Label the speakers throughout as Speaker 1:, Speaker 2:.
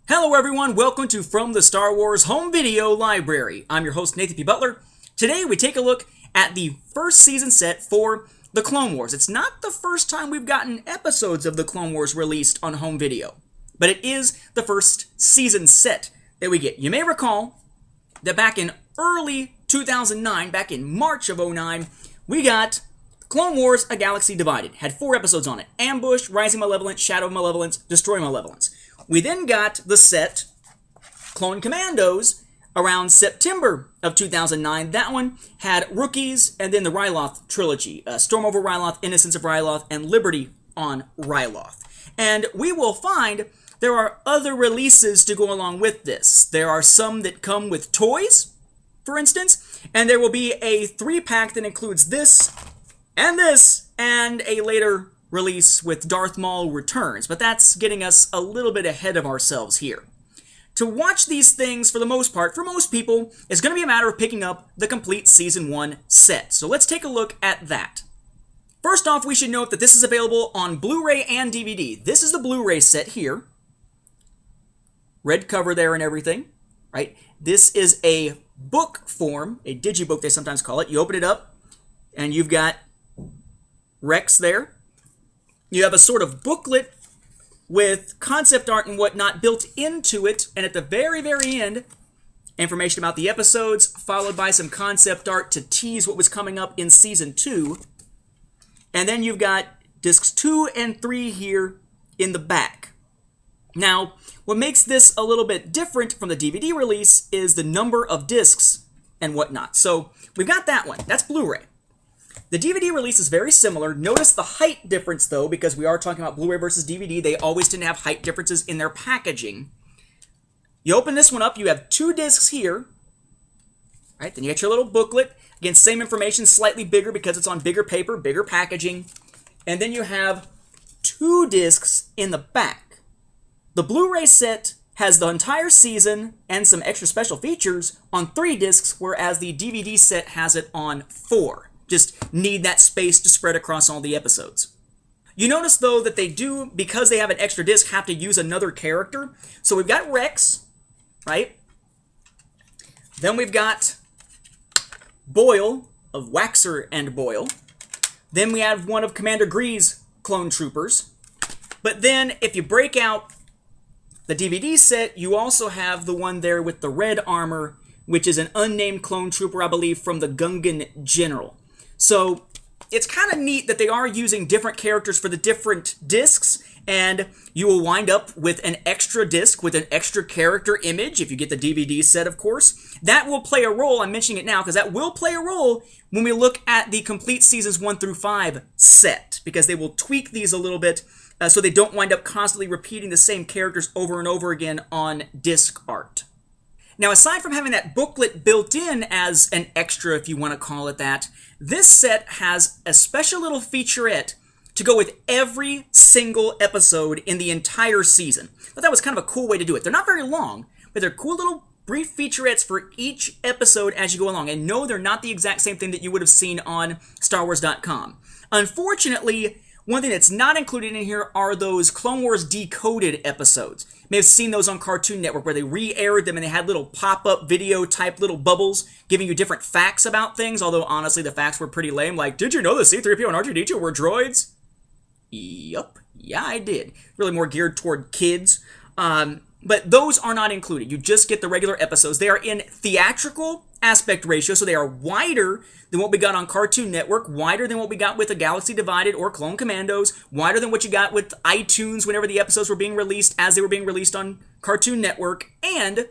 Speaker 1: Hello everyone, welcome to From the Star Wars Home Video Library. I'm your host Nathan P. Butler. Today we take a look at the first season set for The Clone Wars. It's not the first time we've gotten episodes of The Clone Wars released on home video, but it is the first season set that we get. You may recall that back in early 2009, back in March of 2009, we got Clone Wars: A Galaxy Divided. Had 4 episodes on it: Ambush, Rising Malevolence, Shadow of Malevolence, Destroy Malevolence. We then got the set Clone Commandos around September of 2009. That one had Rookies and then the Ryloth trilogy. Storm over Ryloth, Innocence of Ryloth, and Liberty on Ryloth. And we will find there are other releases to go along with this. There are some that come with toys, for instance, and there will be a 3-pack that includes this, and a later release with Darth Maul Returns, but that's getting us a little bit ahead of ourselves here. To watch these things, for the most part, for most people, is going to be a matter of picking up the complete Season 1 set. So let's take a look at that. First off, we should note that this is available on Blu-ray and DVD. This is the Blu-ray set here. Red cover there and everything, right? This is a book form, a digibook they sometimes call it. You open it up, and you've got Rex there. You have a sort of booklet with concept art and whatnot built into it, and at the very, very end, information about the episodes, followed by some concept art to tease what was coming up in Season 2. And then you've got discs 2 and 3 here in the back. Now, what makes this a little bit different from the DVD release is the number of discs and whatnot. So, we've got that one. That's Blu-ray. The DVD release is very similar. Notice the height difference, though, because we are talking about Blu-ray versus DVD. They always tend to have height differences in their packaging. You open this one up, you have 2 discs here. Right, then you get your little booklet. Again, same information, slightly bigger because it's on bigger paper, bigger packaging. And then you have 2 discs in the back. The Blu-ray set has the entire season and some extra special features on 3 discs, whereas the DVD set has it on 4. Just need that space to spread across all the episodes. You notice, though, that they do, because they have an extra disc, have to use another character. So we've got Rex, right? Then we've got Boyle of Waxer and Boyle. Then we have one of Commander Gree's clone troopers. But then, if you break out the DVD set, you also have the one there with the red armor, which is an unnamed clone trooper, I believe, from the Gungan General. So it's kind of neat that they are using different characters for the different discs, and you will wind up with an extra disc with an extra character image, if you get the DVD set, of course. That will play a role, I'm mentioning it now, because that will play a role when we look at the complete Seasons 1 through 5 set, because they will tweak these a little bit so they don't wind up constantly repeating the same characters over and over again on disc art. Now, aside from having that booklet built in as an extra, if you want to call it that, this set has a special little featurette to go with every single episode in the entire season. I thought that was kind of a cool way to do it. They're not very long, but they're cool little brief featurettes for each episode as you go along. And no, they're not the exact same thing that you would have seen on StarWars.com. Unfortunately, one thing that's not included in here are those Clone Wars Decoded episodes. You may have seen those on Cartoon Network where they re-aired them and they had little pop-up video type little bubbles giving you different facts about things, although honestly the facts were pretty lame, like, did you know that C-3PO and R2-D2 were droids? Yup, yeah I did. Really more geared toward kids. But those are not included. You just get the regular episodes. They are in theatrical aspect ratio, so they are wider than what we got on Cartoon Network, wider than what we got with A Galaxy Divided or Clone Commandos, wider than what you got with iTunes whenever the episodes were being released as they were being released on Cartoon Network, and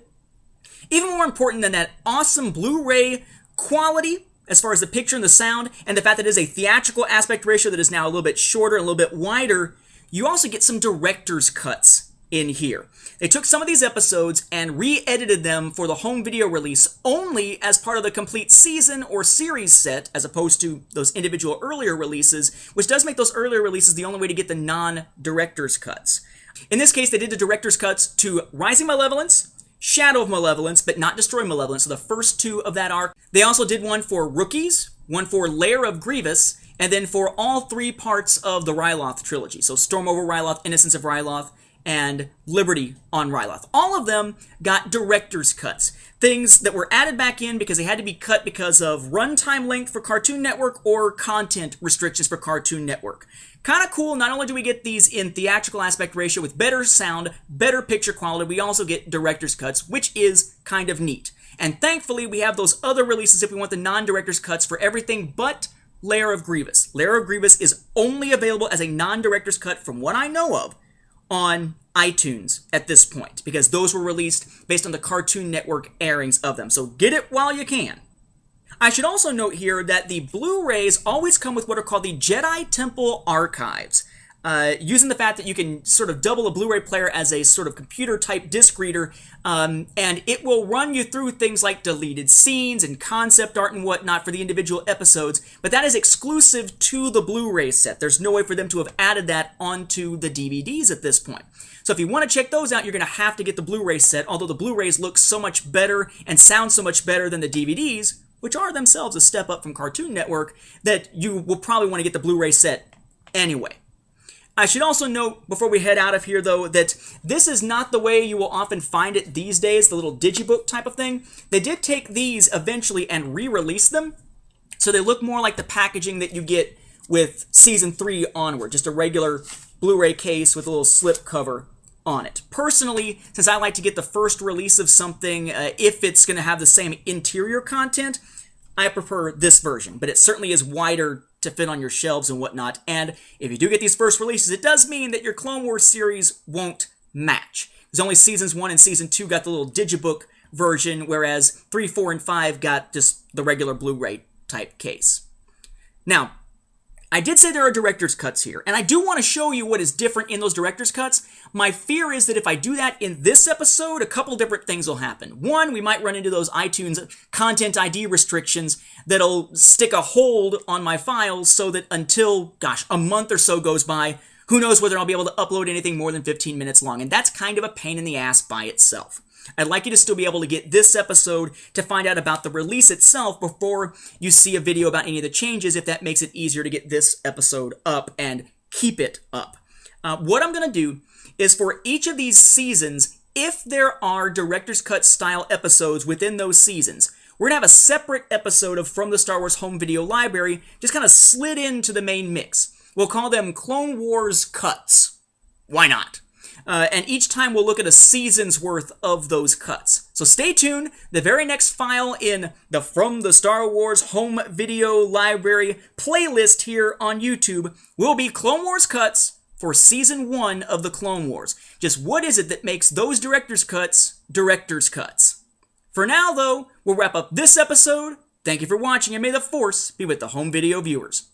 Speaker 1: even more important than that awesome Blu-ray quality as far as the picture and the sound, and the fact that it is a theatrical aspect ratio that is now a little bit shorter, a little bit wider, you also get some director's cuts in here. They took some of these episodes and re-edited them for the home video release only as part of the complete season or series set, as opposed to those individual earlier releases, which does make those earlier releases the only way to get the non-director's cuts. In this case, they did the director's cuts to Rising Malevolence, Shadow of Malevolence, but not Destroy Malevolence, so the first 2 of that arc. They also did one for Rookies, one for Lair of Grievous, and then for all 3 parts of the Ryloth trilogy. So Storm over Ryloth, Innocence of Ryloth, and Liberty on Ryloth. All of them got director's cuts. Things that were added back in because they had to be cut because of runtime length for Cartoon Network or content restrictions for Cartoon Network. Kind of cool, not only do we get these in theatrical aspect ratio with better sound, better picture quality, we also get director's cuts, which is kind of neat. And thankfully, we have those other releases if we want the non-director's cuts for everything but Lair of Grievous. Lair of Grievous is only available as a non-director's cut from what I know of on iTunes at this point, because those were released based on the Cartoon Network airings of them. So get it while you can. I should also note here that the Blu-rays always come with what are called the Jedi Temple Archives. Using the fact that you can sort of double a Blu-ray player as a sort of computer-type disc reader, and it will run you through things like deleted scenes and concept art and whatnot for the individual episodes, but that is exclusive to the Blu-ray set. There's no way for them to have added that onto the DVDs at this point. So if you want to check those out, you're going to have to get the Blu-ray set, although the Blu-rays look so much better and sound so much better than the DVDs, which are themselves a step up from Cartoon Network, that you will probably want to get the Blu-ray set anyway. I should also note, before we head out of here, though, that this is not the way you will often find it these days, the little digibook type of thing. They did take these eventually and re-release them, so they look more like the packaging that you get with Season 3 onward, just a regular Blu-ray case with a little slip cover on it. Personally, since I like to get the first release of something, if it's going to have the same interior content, I prefer this version, but it certainly is wider to fit on your shelves and whatnot, and if you do get these first releases, it does mean that your Clone Wars series won't match. Because only Seasons 1 and Season 2 got the little digibook version, whereas 3, 4, and 5 got just the regular Blu-ray type case. Now, I did say there are director's cuts here, and I do want to show you what is different in those director's cuts. My fear is that if I do that in this episode, a couple different things will happen. One, we might run into those iTunes Content ID restrictions that'll stick a hold on my files so that until, a month or so goes by, who knows whether I'll be able to upload anything more than 15 minutes long, and that's kind of a pain in the ass by itself. I'd like you to still be able to get this episode to find out about the release itself before you see a video about any of the changes, if that makes it easier to get this episode up and keep it up. What I'm going to do is for each of these seasons, if there are Director's Cut style episodes within those seasons, we're going to have a separate episode of From the Star Wars Home Video Library just kind of slid into the main mix. We'll call them Clone Wars Cuts. Why not? And each time we'll look at a season's worth of those cuts. So stay tuned. The very next file in the From the Star Wars Home Video Library playlist here on YouTube will be Clone Wars Cuts for Season 1 of the Clone Wars. Just what is it that makes those director's cuts? For now, though, we'll wrap up this episode. Thank you for watching, and may the Force be with the home video viewers.